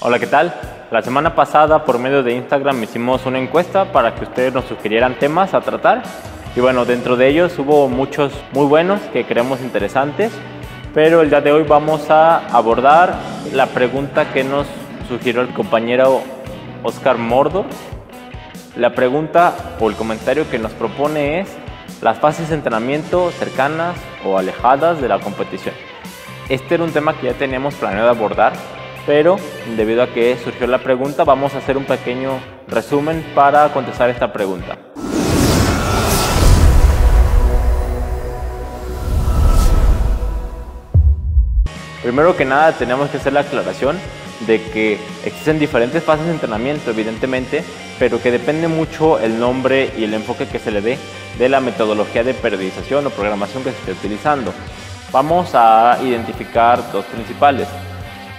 Hola, ¿qué tal? La semana pasada por medio de Instagram hicimos una encuesta para que ustedes nos sugirieran temas a tratar. Y bueno, dentro de ellos hubo muchos muy buenos que creemos interesantes, pero el día de hoy vamos a abordar la pregunta que nos sugirió el compañero Oscar Mordor. La pregunta o el comentario que nos propone es las fases de entrenamiento cercanas o alejadas de la competición. Este era un tema que ya teníamos planeado abordar, pero debido a que surgió la pregunta, vamos a hacer un pequeño resumen para contestar esta pregunta. Primero que nada, tenemos que hacer la aclaración de que existen diferentes fases de entrenamiento, evidentemente, pero que depende mucho el nombre y el enfoque que se le dé de la metodología de periodización o programación que se esté utilizando. Vamos a identificar dos principales: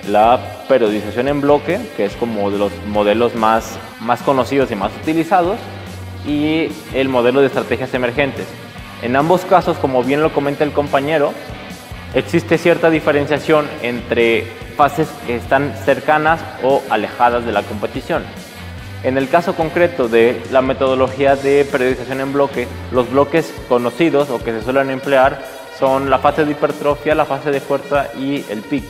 la periodización en bloque, que es como de los modelos más conocidos y más utilizados, y el modelo de estrategias emergentes. En ambos casos, como bien lo comenta el compañero, existe cierta diferenciación entre fases que están cercanas o alejadas de la competición. En el caso concreto de la metodología de periodización en bloque, los bloques conocidos o que se suelen emplear son la fase de hipertrofia, la fase de fuerza y el peak.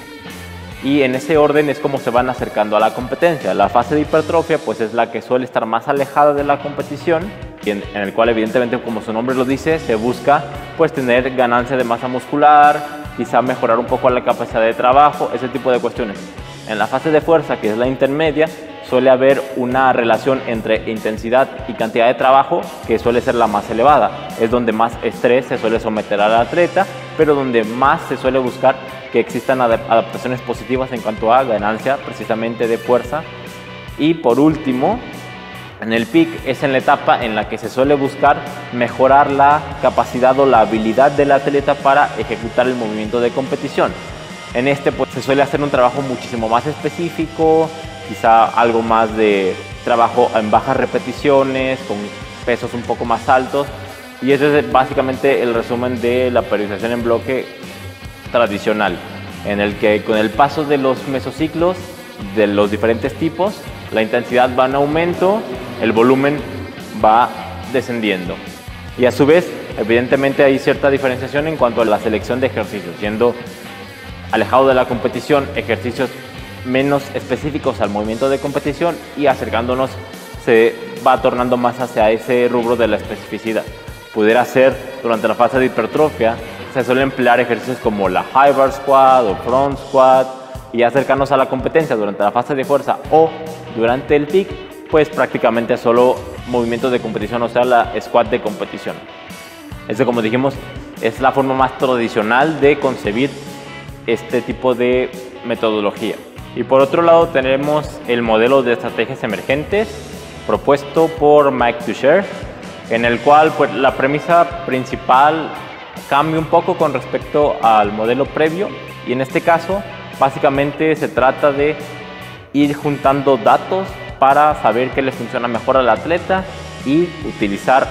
Y en ese orden es como se van acercando a la competencia. La fase de hipertrofia pues es la que suele estar más alejada de la competición, y en el cual evidentemente, como su nombre lo dice, se busca pues tener ganancia de masa muscular, quizá mejorar un poco la capacidad de trabajo, ese tipo de cuestiones. En la fase de fuerza, que es la intermedia, suele haber una relación entre intensidad y cantidad de trabajo que suele ser la más elevada. Es donde más estrés se suele someter al atleta, pero donde más se suele buscar que existan adaptaciones positivas en cuanto a ganancia precisamente de fuerza. Y por último, en el peak es en la etapa en la que se suele buscar mejorar la capacidad o la habilidad del atleta para ejecutar el movimiento de competición. En este pues se suele hacer un trabajo muchísimo más específico, quizá algo más de trabajo en bajas repeticiones, con pesos un poco más altos, y ese es básicamente el resumen de la periodización en bloque tradicional, en el que con el paso de los mesociclos de los diferentes tipos, la intensidad va en aumento, el volumen va descendiendo, y a su vez evidentemente hay cierta diferenciación en cuanto a la selección de ejercicios, siendo alejado de la competición ejercicios menos específicos al movimiento de competición, y acercándonos se va tornando más hacia ese rubro de la especificidad. Pudiera ser durante la fase de hipertrofia, se suele emplear ejercicios como la high bar squat o front squat, y acercarnos a la competencia durante la fase de fuerza o durante el peak, pues prácticamente solo movimientos de competición, o sea, la squat de competición. Eso, como dijimos, es la forma más tradicional de concebir este tipo de metodología. Y por otro lado tenemos el modelo de estrategias emergentes propuesto por Mike Tuchscherer, en el cual pues, la premisa principal cambia un poco con respecto al modelo previo, y en este caso básicamente se trata de ir juntando datos para saber qué le funciona mejor al atleta y utilizar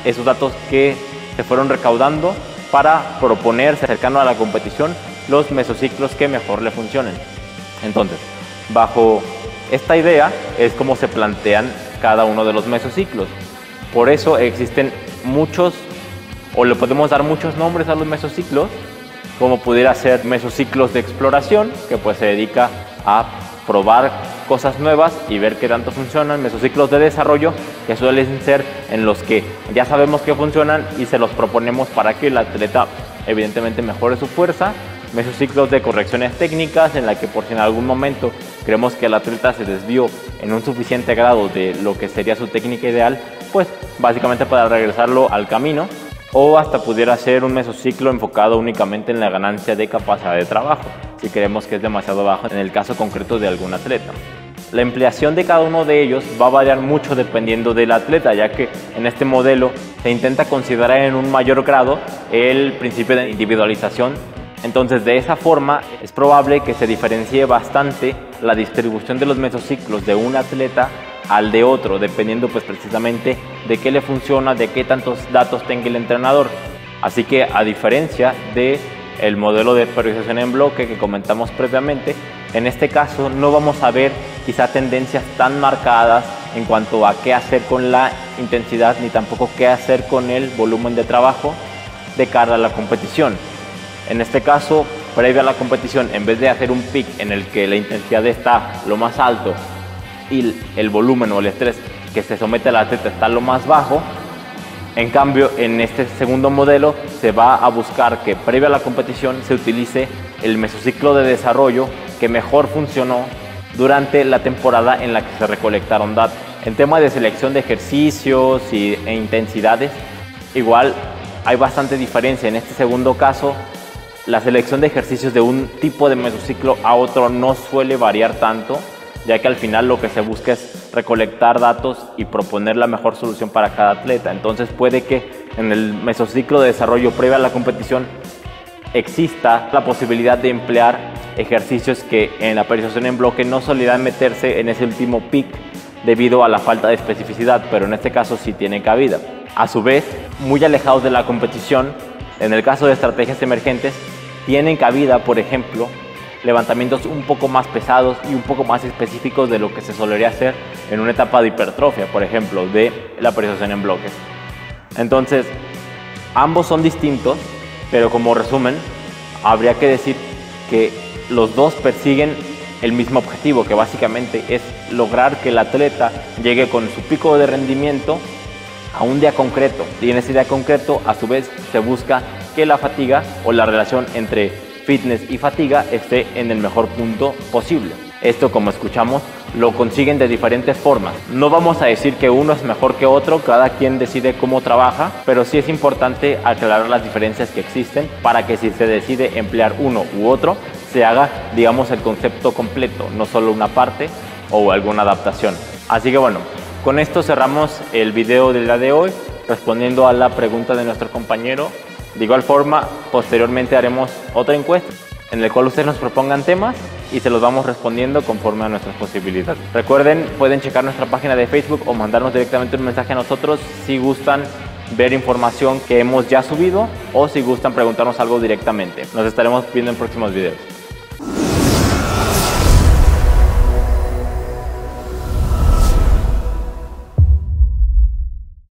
esos datos que se fueron recaudando para proponer cercano a la competición los mesociclos que mejor le funcionen. Entonces, bajo esta idea es como se plantean cada uno de los mesociclos. Por eso existen muchos, o le podemos dar muchos nombres a los mesociclos, como pudiera ser mesociclos de exploración, que pues se dedica a probar cosas nuevas y ver qué tanto funcionan. Mesociclos de desarrollo, que suelen ser en los que ya sabemos que funcionan y se los proponemos para que el atleta evidentemente mejore su fuerza. Mesociclos de correcciones técnicas, en la que por si en algún momento creemos que el atleta se desvió en un suficiente grado de lo que sería su técnica ideal, pues básicamente para regresarlo al camino. O hasta pudiera ser un mesociclo enfocado únicamente en la ganancia de capacidad de trabajo, si creemos que es demasiado bajo en el caso concreto de algún atleta. La empleación de cada uno de ellos va a variar mucho dependiendo del atleta, ya que en este modelo se intenta considerar en un mayor grado el principio de individualización. Entonces, de esa forma es probable que se diferencie bastante la distribución de los mesociclos de un atleta al de otro, dependiendo pues precisamente de qué le funciona, de qué tantos datos tenga el entrenador. Así que, a diferencia del modelo de periodización en bloque que comentamos previamente, En este caso no vamos a ver quizá tendencias tan marcadas en cuanto a qué hacer con la intensidad ni tampoco qué hacer con el volumen de trabajo de cara a la competición. En este caso, previo a la competición, en vez de hacer un pick en el que la intensidad está lo más alto y el volumen o el estrés que se somete al atleta está lo más bajo, en cambio en este segundo modelo se va a buscar que previo a la competición se utilice el mesociclo de desarrollo que mejor funcionó durante la temporada en la que se recolectaron datos. En tema de selección de ejercicios e intensidades, igual hay bastante diferencia. En este segundo caso, la selección de ejercicios de un tipo de mesociclo a otro no suele variar tanto, ya que al final lo que se busca es recolectar datos y proponer la mejor solución para cada atleta. Entonces puede que en el mesociclo de desarrollo previo a la competición exista la posibilidad de emplear ejercicios que en la periodización en bloque no solían meterse en ese último pick debido a la falta de especificidad, pero en este caso sí tiene cabida. A su vez, muy alejados de la competición, en el caso de estrategias emergentes, tienen cabida, por ejemplo, levantamientos un poco más pesados y un poco más específicos de lo que se solería hacer en una etapa de hipertrofia, por ejemplo, de la periodización en bloques. Entonces, ambos son distintos, pero como resumen, habría que decir que los dos persiguen el mismo objetivo, que básicamente es lograr que el atleta llegue con su pico de rendimiento a un día concreto, y en ese día concreto a su vez se busca que la fatiga o la relación entre fitness y fatiga esté en el mejor punto posible. Esto, como escuchamos, lo consiguen de diferentes formas. No vamos a decir que uno es mejor que otro, cada quien decide cómo trabaja, pero sí es importante aclarar las diferencias que existen para que si se decide emplear uno u otro, se haga, digamos, el concepto completo, no solo una parte o alguna adaptación. Así que bueno, con esto cerramos el video del día de hoy, respondiendo a la pregunta de nuestro compañero. De igual forma, posteriormente haremos otra encuesta en la cual ustedes nos propongan temas y se los vamos respondiendo conforme a nuestras posibilidades. Recuerden, pueden checar nuestra página de Facebook o mandarnos directamente un mensaje a nosotros si gustan ver información que hemos ya subido o si gustan preguntarnos algo directamente. Nos estaremos viendo en próximos videos.